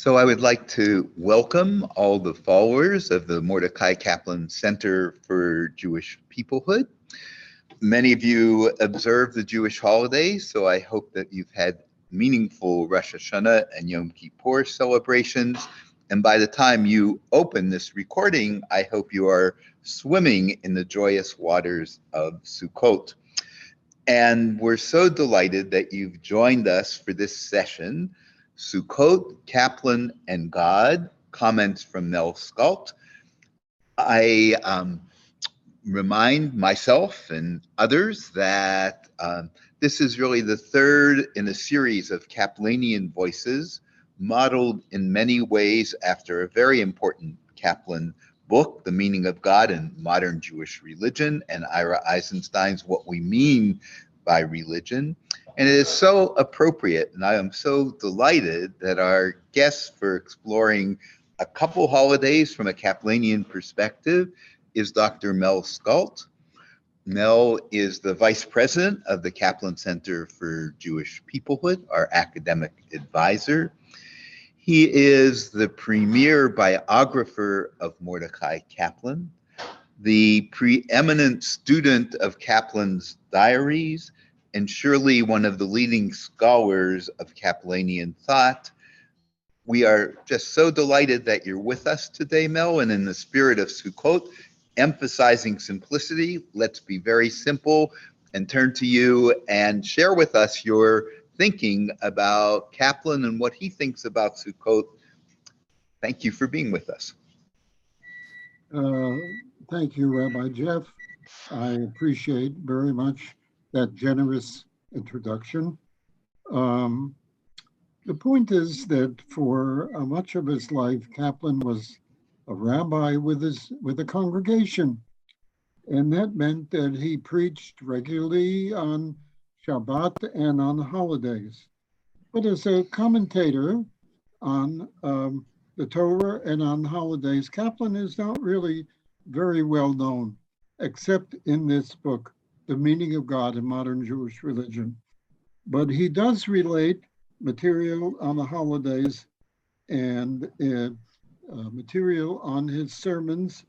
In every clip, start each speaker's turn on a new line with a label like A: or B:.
A: So I would like to welcome all the followers of the Mordecai Kaplan Center for Jewish Peoplehood. Many of you observe the Jewish holidays, so I hope that you've had meaningful Rosh Hashanah and Yom Kippur celebrations. And by the time you open this recording, I hope you are swimming in the joyous waters of Sukkot. And we're so delighted that you've joined us for this session, Sukkot, Kaplan, and God, comments from Mel Scult. I remind myself and others that this is really the third in a series of Kaplanian voices, modeled in many ways after a very important Kaplan book, The Meaning of God in Modern Jewish Religion, and Ira Eisenstein's What We Mean by Religion. And it is so appropriate, and I am so delighted that our guest for exploring a couple holidays from a Kaplanian perspective is Dr. Mel Scult. Mel is the vice president of the Kaplan Center for Jewish Peoplehood, our academic advisor. He is the premier biographer of Mordecai Kaplan, the preeminent student of Kaplan's diaries, and surely one of the leading scholars of Kaplanian thought. We are just so delighted that you're with us today, Mel, and in the spirit of Sukkot, emphasizing simplicity, let's be very simple and turn to you and share with us your thinking about Kaplan and what he thinks about Sukkot. Thank you for being with us.
B: Thank you, Rabbi Jeff. I appreciate very much that generous introduction. The point is that for much of his life, Kaplan was a rabbi with a congregation, and that meant that he preached regularly on Shabbat and on holidays. But as a commentator on the Torah and on holidays, Kaplan is not really very well known, except in this book, The Meaning of God in Modern Jewish Religion. But he does relate material on the holidays and material on his sermons,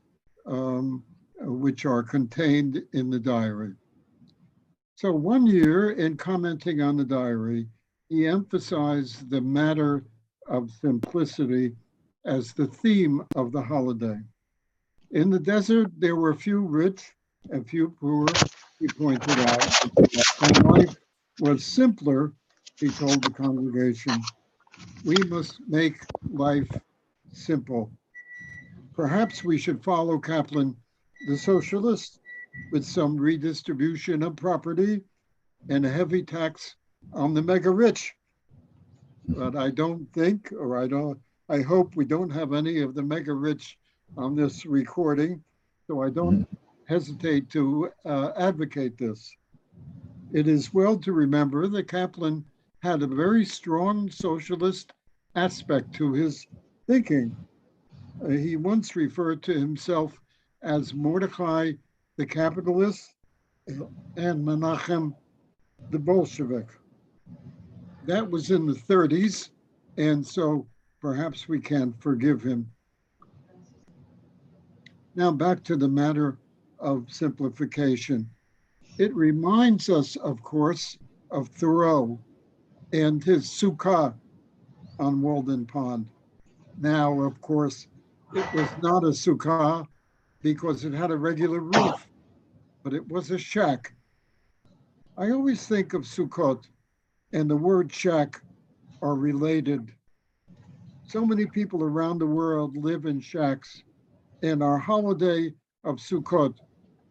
B: which are contained in the diary. So one year, in commenting on the diary, he emphasized the matter of simplicity as the theme of the holiday. In the desert, there were few rich and few poor, he pointed out, and life was simpler, he told the congregation. We must make life simple. Perhaps we should follow Kaplan, the socialist, with some redistribution of property and a heavy tax on the mega rich. But I don't think, or I hope we don't have any of the mega rich on this recording, so I don't hesitate to advocate this. It is well to remember that Kaplan had a very strong socialist aspect to his thinking. He once referred to himself as Mordecai the capitalist and Menachem the Bolshevik. That was in the 30s, and so perhaps we can forgive him. Now back to the matter of simplification. It reminds us, of course, of Thoreau and his Sukkot on Walden Pond. Now, of course, it was not a Sukkah because it had a regular roof, but it was a shack. I always think of Sukkot and the word shack are related. So many people around the world live in shacks, and our holiday of Sukkot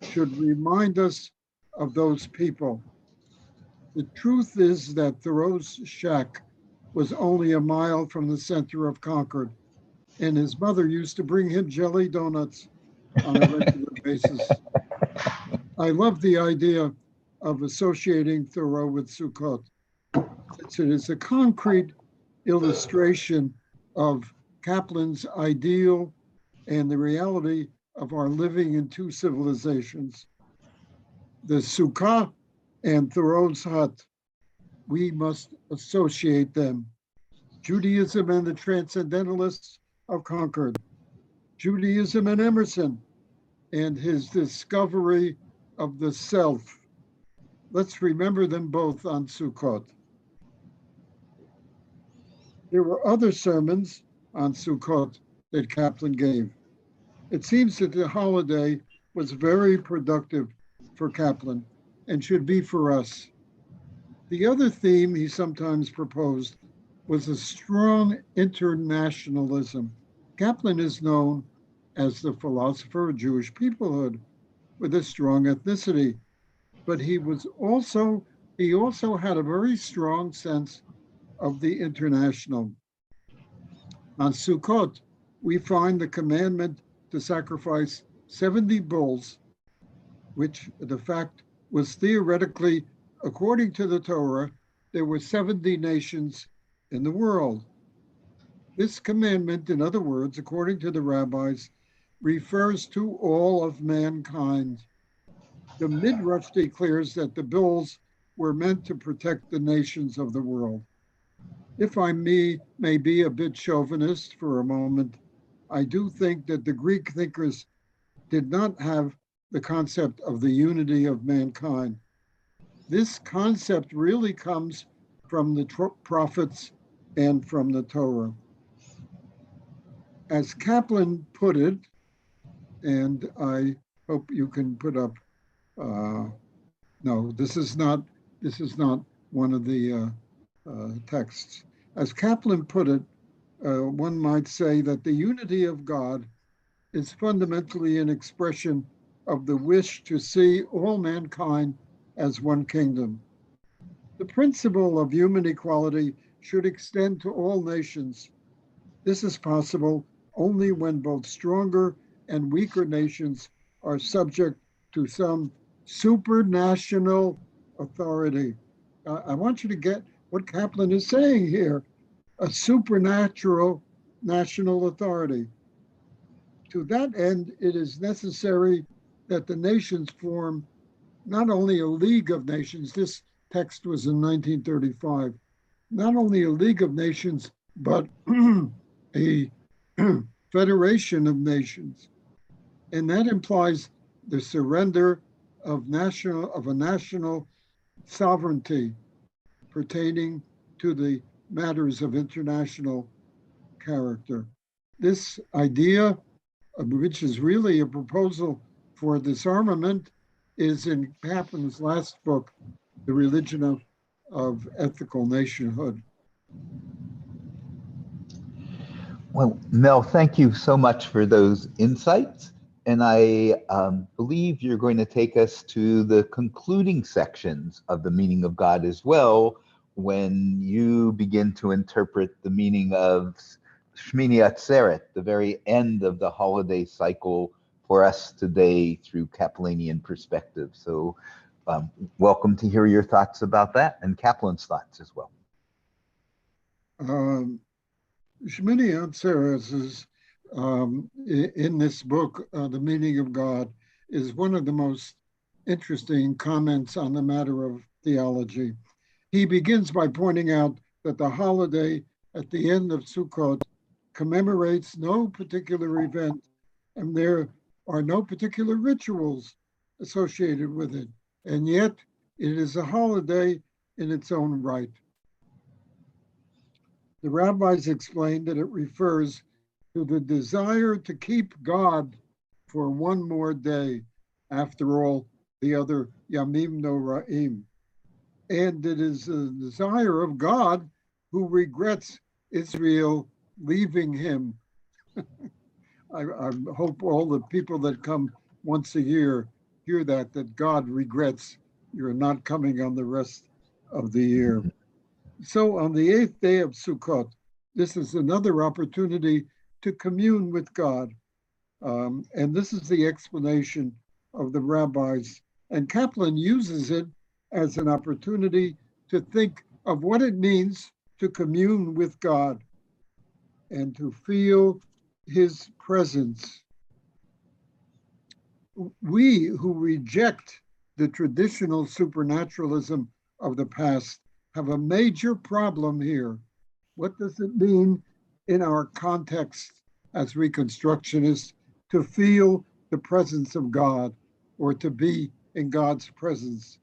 B: should remind us of those people. The truth is that Thoreau's shack was only a mile from the center of Concord, and his mother used to bring him jelly donuts on a regular basis. I love the idea of associating Thoreau with Sukkot, since it is a concrete illustration of Kaplan's ideal and the reality of our living in two civilizations. The Sukkah and Thoreau's hut, we must associate them. Judaism and the Transcendentalists of Concord, Judaism and Emerson, and his discovery of the self. Let's remember them both on Sukkot. There were other sermons on Sukkot that Kaplan gave. It seems that the holiday was very productive for Kaplan and should be for us. The other theme he sometimes proposed was a strong internationalism. Kaplan is known as the philosopher of Jewish peoplehood with a strong ethnicity, but he also had a very strong sense of the international. On Sukkot, we find the commandment to sacrifice 70 bulls, which the fact was theoretically, according to the Torah, there were 70 nations in the world. This commandment, in other words, according to the rabbis, refers to all of mankind. The Midrash declares that the bulls were meant to protect the nations of the world. If I may be a bit chauvinist for a moment, I do think that the Greek thinkers did not have the concept of the unity of mankind. This concept really comes from the prophets and from the Torah. As Kaplan put it, and I hope you can put up, no, this is not one of the texts. As Kaplan put it, one might say that the unity of God is fundamentally an expression of the wish to see all mankind as one kingdom. The principle of human equality should extend to all nations. This is possible only when both stronger and weaker nations are subject to some supranational authority. I want you to get what Kaplan is saying here, a supernatural national authority. To that end, it is necessary that the nations form not only a League of Nations, this text was in 1935, not only a League of Nations, but a federation of nations. And that implies the surrender of a national sovereignty pertaining to the matters of international character. This idea, which is really a proposal for disarmament, is in Kaplan's last book, The Religion of Ethical Nationhood.
A: Well, Mel, thank you so much for those insights. And I believe you're going to take us to the concluding sections of the meaning of God as well, when you begin to interpret the meaning of Shmini Atzeret, the very end of the holiday cycle for us today through Kaplanian perspective. So welcome to hear your thoughts about that and Kaplan's thoughts as well.
B: Shmini Atzeret is, in this book, The Meaning of God, is one of the most interesting comments on the matter of theology. He begins by pointing out that the holiday at the end of Sukkot commemorates no particular event, and there are no particular rituals associated with it, and yet it is a holiday in its own right. The rabbis explained that it refers to the desire to keep God for one more day. After all, the other Yamim Noraim. And it is a desire of God who regrets Israel leaving him. I hope all the people that come once a year hear that God regrets you're not coming on the rest of the year. So on the 8th day of Sukkot, this is another opportunity to commune with God. And this is the explanation of the rabbis. And Kaplan uses it as an opportunity to think of what it means to commune with God and to feel his presence. We who reject the traditional supernaturalism of the past have a major problem here. What does it mean in our context as Reconstructionists to feel the presence of God or to be in God's presence?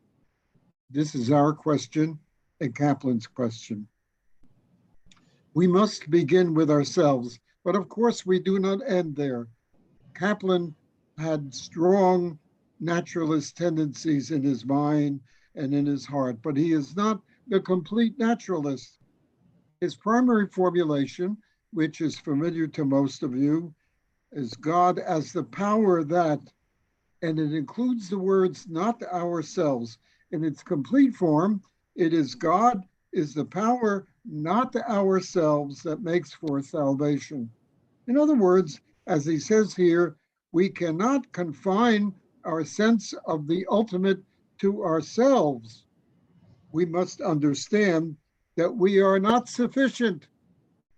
B: This is our question and Kaplan's question. We must begin with ourselves, but of course we do not end there. Kaplan had strong naturalist tendencies in his mind and in his heart, but he is not the complete naturalist. His primary formulation, which is familiar to most of you, is God as the power that, and it includes the words not ourselves. In its complete form, it is God is the power not ourselves that makes for salvation. In other words, as he says here, we cannot confine our sense of the ultimate to ourselves. We must understand that we are not sufficient,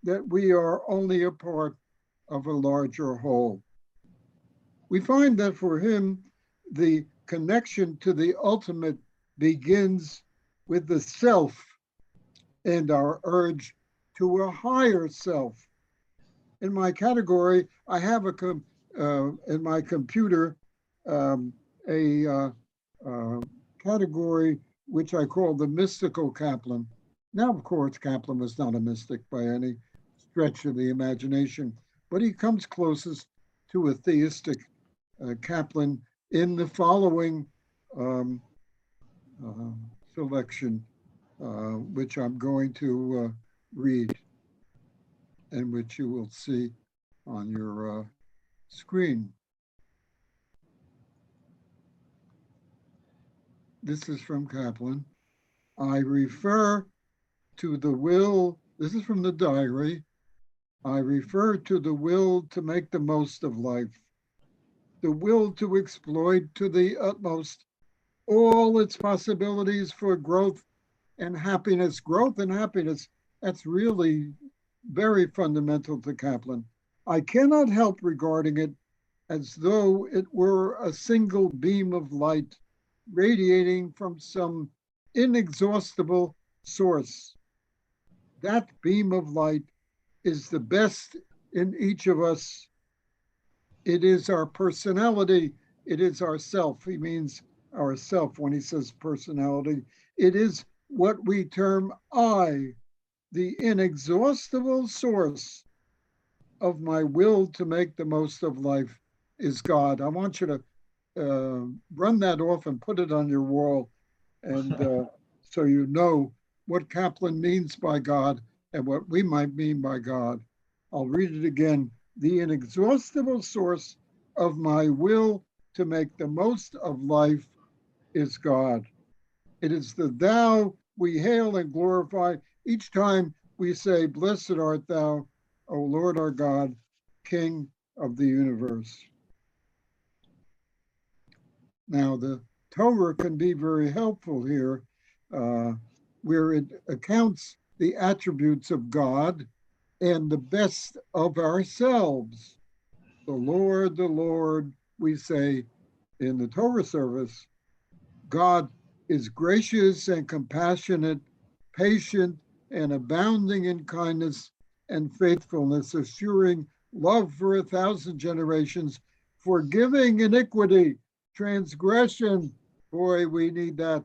B: that we are only a part of a larger whole. We find that for him, the connection to the ultimate begins with the self and our urge to a higher self. In my category, I have in my computer um, a category which I call the mystical Kaplan. Now, of course, Kaplan was not a mystic by any stretch of the imagination, but he comes closest to a theistic Kaplan in the following um, uh, selection, which I'm going to read and which you will see on your screen. This is from Kaplan. I refer to the will, this is from the diary. I refer to the will to make the most of life, the will to exploit to the utmost all its possibilities for growth and happiness. Growth and happiness, that's really very fundamental to Kaplan. I cannot help regarding it as though it were a single beam of light radiating from some inexhaustible source. That beam of light is the best in each of us. It is our personality. It is our self. He means ourself when he says personality. It is what we term I, the inexhaustible source of my will to make the most of life is God. I want you to run that off and put it on your wall, and so you know what Kaplan means by God and what we might mean by God. I'll read it again. The inexhaustible source of my will to make the most of life is God. It is the thou we hail and glorify each time we say, Blessed art thou, O Lord our God, King of the universe. Now, the Torah can be very helpful here, where it accounts the attributes of God and the best of ourselves. The Lord, we say in the Torah service, God is gracious and compassionate, patient and abounding in kindness and faithfulness, assuring love for 1,000 generations, forgiving iniquity, transgression, boy, we need that,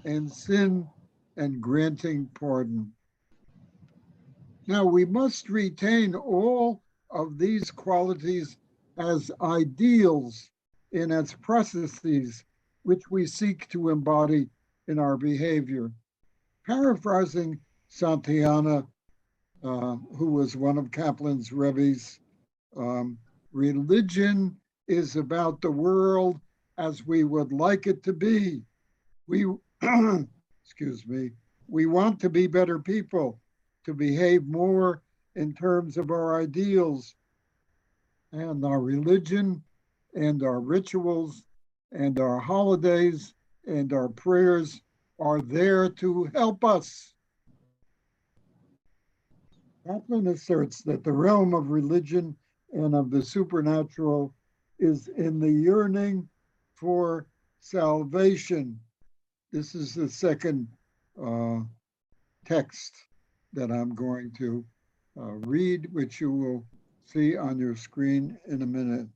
B: and sin, and granting pardon. Now, we must retain all of these qualities as ideals and as processes which we seek to embody in our behavior. Paraphrasing Santayana, who was one of Kaplan's rebbes, um, religion is about the world as we would like it to be. We, excuse me, we want to be better people, to behave more in terms of our ideals and our religion and our rituals and our holidays and our prayers are there to help us. Kaplan asserts that the realm of religion and of the supernatural is in the yearning for salvation. This is the second uh, text. that I'm going to read, which you will see on your screen in a minute.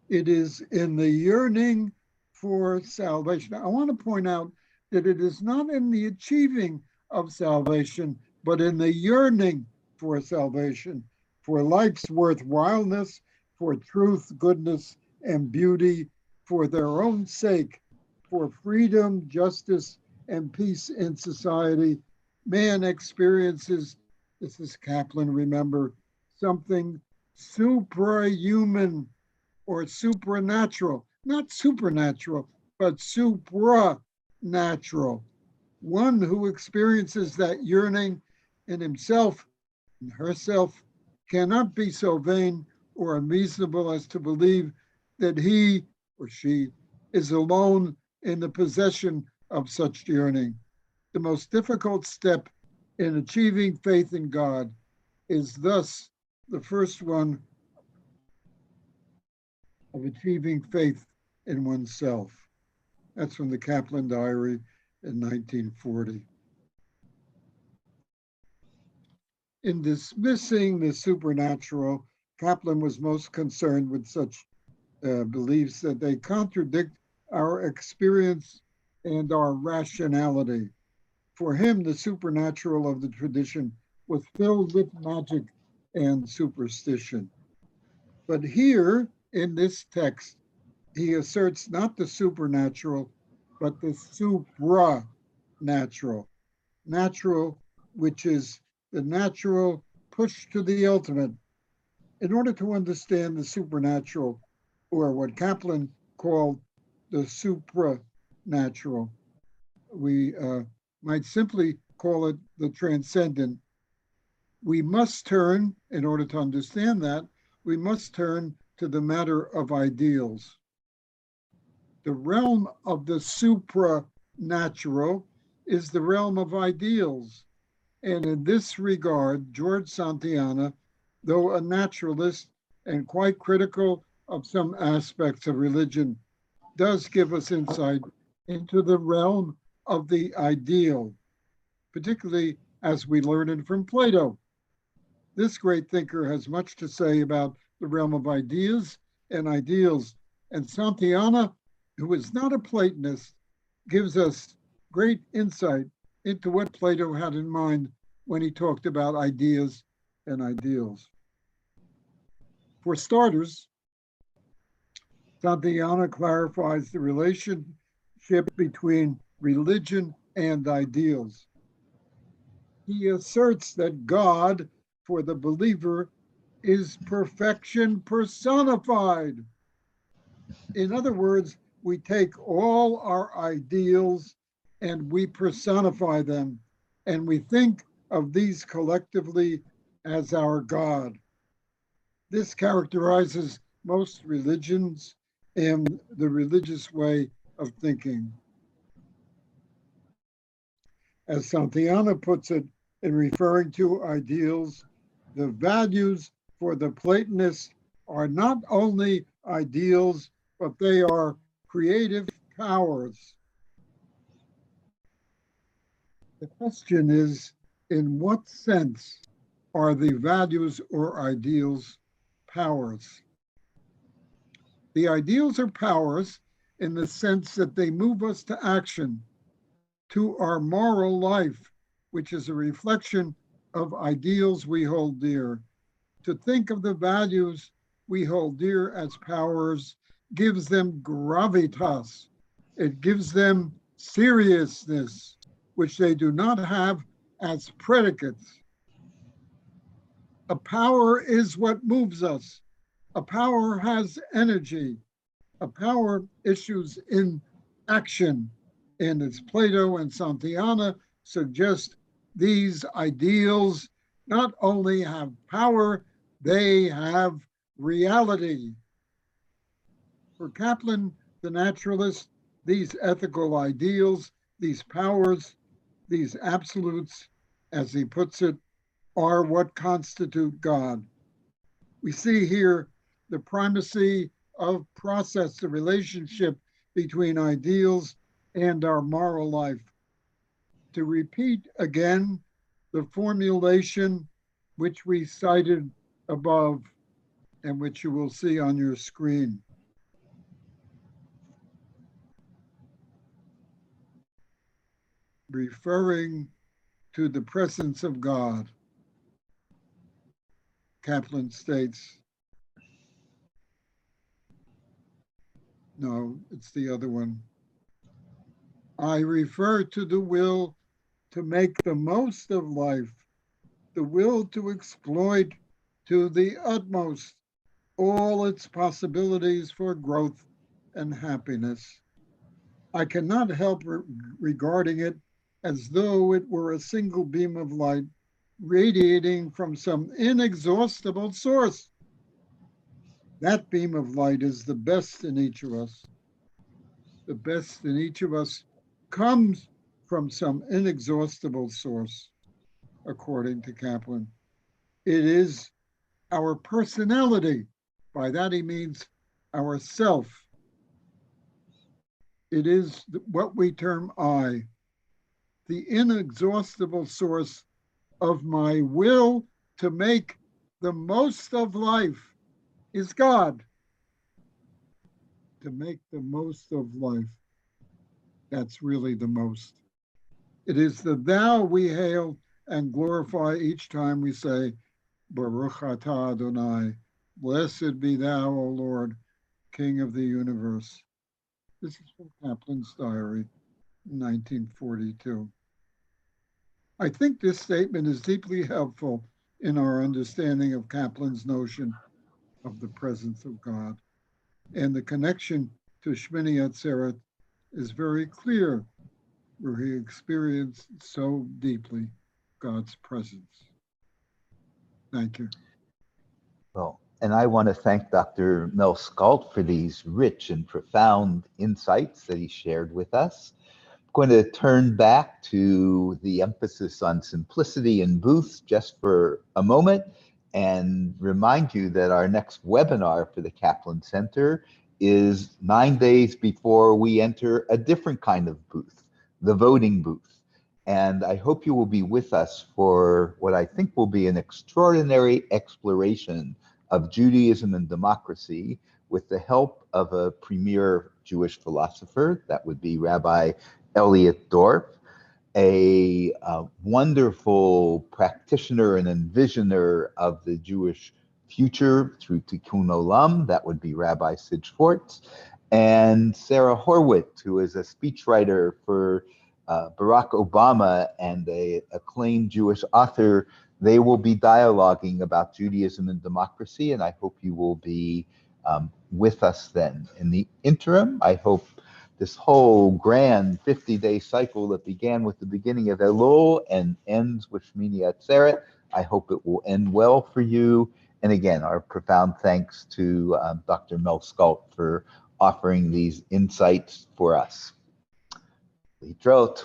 B: It is in the yearning for salvation. I want to point out that it is not in the achieving of salvation, but in the yearning for salvation, for life's worthwhileness, for truth, goodness, and beauty, for their own sake, for freedom, justice, and peace in society. Man experiences, this is Kaplan, remember, something suprahuman or supernatural, not supernatural, but supranatural. One who experiences that yearning in himself and herself cannot be so vain or unreasonable as to believe that he or she is alone in the possession of such yearning. The most difficult step in achieving faith in God is thus the first one of achieving faith in oneself. That's from the Kaplan Diary in 1940. In dismissing the supernatural, Kaplan was most concerned with such beliefs that they contradict our experience and our rationality. For him, the supernatural of the tradition was filled with magic and superstition. But here in this text, he asserts not the supernatural, but the supranatural. Natural, which is the natural push to the ultimate. In order to understand the supernatural, or what Kaplan called the supranatural, we might simply call it the transcendent. We must turn, in order to understand that, we must turn to the matter of ideals. The realm of the supranatural is the realm of ideals. And in this regard, George Santayana, though a naturalist and quite critical of some aspects of religion, does give us insight into the realm of the ideal, particularly as we learn it from Plato. This great thinker has much to say about the realm of ideas and ideals, and Santayana, who is not a Platonist, gives us great insight into what Plato had in mind when he talked about ideas and ideals. For starters, Santayana clarifies the relationship between religion and ideals. He asserts that God, for the believer, is perfection personified. In other words, we take all our ideals and we personify them, and we think of these collectively as our God. This characterizes most religions and the religious way of thinking. As Santayana puts it in referring to ideals, the values for the Platonists are not only ideals, but they are creative powers. The question is, in what sense are the values or ideals powers? The ideals are powers in the sense that they move us to action, to our moral life, which is a reflection of ideals we hold dear. To think of the values we hold dear as powers gives them gravitas. It gives them seriousness, which they do not have as predicates. A power is what moves us. A power has energy. A power issues in action. And as Plato and Santayana suggest, these ideals not only have power, they have reality. For Kaplan, the naturalist, these ethical ideals, these powers, these absolutes, as he puts it, are what constitute God. We see here the primacy of process, the relationship between ideals and our moral life. To repeat again the formulation which we cited above and which you will see on your screen. Referring to the presence of God, Kaplan states, no, it's the other one. I refer to the will to make the most of life, the will to exploit to the utmost all its possibilities for growth and happiness. I cannot help regarding it as though it were a single beam of light radiating from some inexhaustible source. That beam of light is the best in each of us. The best in each of us comes from some inexhaustible source, according to Kaplan. It is our personality. By that he means our self. It is what we term I, the inexhaustible source of my will to make the most of life is God. To make the most of life, that's really the most. It is the thou we hail and glorify each time we say, Baruch atah Adonai, blessed be thou, O Lord, King of the universe. This is from Kaplan's diary, 1942. I think this statement is deeply helpful in our understanding of Kaplan's notion of the presence of God. And the connection to Shmini Atzeret is very clear, where he experienced so deeply God's presence. Thank you.
A: Well, and I want to thank Dr. Mel Scult for these rich and profound insights that he shared with us. I'm going to turn back to the emphasis on simplicity in booths just for a moment and remind you that our next webinar for the Kaplan Center is 9 days before we enter a different kind of booth, the voting booth. And I hope you will be with us for what I think will be an extraordinary exploration of Judaism and democracy with the help of a premier Jewish philosopher, that would be Rabbi Elliot Dorff, a wonderful practitioner and envisioner of the Jewish future through Tikkun Olam, that would be Rabbi Sid Schwartz, and Sarah Horwitz, who is a speechwriter for Barack Obama and an acclaimed Jewish author. They will be dialoguing about Judaism and democracy, and I hope you will be with us then. In the interim, I hope this whole grand 50-day cycle that began with the beginning of Elul and ends with Shmini Atzeret, I hope it will end well for you. And again, our profound thanks to Dr. Mel Scult for offering these insights for us. Litrot.